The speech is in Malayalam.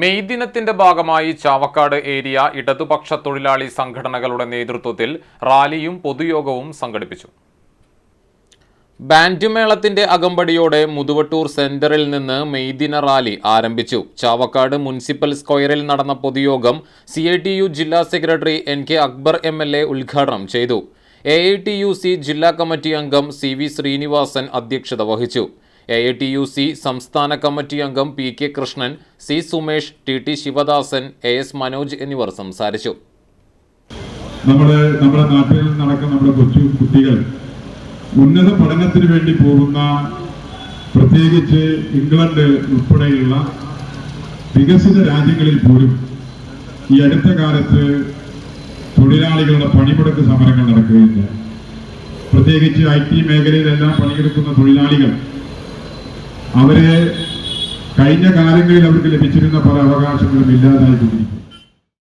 മെയ് ദിനത്തിന്റെ ഭാഗമായി ചാവക്കാട് ഏരിയ ഇടതുപക്ഷ തൊഴിലാളി സംഘടനകളുടെ നേതൃത്വത്തിൽ റാലിയും പൊതുയോഗവും സംഘടിപ്പിച്ചു. ബാൻഡ് മേളത്തിന്റെ അകമ്പടിയോടെ മുതുവട്ടൂർ സെന്ററിൽ നിന്ന് മെയ് ദിന റാലി ആരംഭിച്ചു. ചാവക്കാട് മുനിസിപ്പൽ സ്ക്വയറിൽ നടന്ന പൊതുയോഗം CITU ജില്ലാ സെക്രട്ടറി NK അക്ബർ MLA ഉദ്ഘാടനം ചെയ്തു. AITUC ജില്ലാ കമ്മിറ്റി അംഗം CV ശ്രീനിവാസൻ അധ്യക്ഷത വഹിച്ചു. AITUC സംസ്ഥാന കമ്മിറ്റി അംഗം PK Krishnan, C Sumesh, TT Sivadasan, AS Manoj എന്നിവർ സംസാരിച്ചു. നമ്മുടെ നാട്ടിൽ നടക്കുന്ന നമ്മുടെ കൊച്ചു കുട്ടികൾ ഉന്നത പഠനത്തിന് വേണ്ടി പോകുന്ന, പ്രത്യേകിച്ച് ഇംഗ്ലണ്ട് ഉൾപ്പെടെയുള്ള വികസിത രാജ്യങ്ങളിൽ പോലും ഈ അടുത്ത കാലത്ത് തൊഴിലാളികളുടെ പണിമുടക്ക് സമരങ്ങൾ നടക്കുകയുണ്ട്. പ്രത്യേകിച്ച് IT മേഖലയിലെല്ലാം പണിയെടുക്കുന്ന തൊഴിലാളികൾ അവരെ കഴിഞ്ഞ കാലങ്ങളിൽ അവർക്ക് ലഭിച്ചിരുന്ന പല അവകാശങ്ങളും ഇല്ലാതായിക്കൊണ്ടിരിക്കും.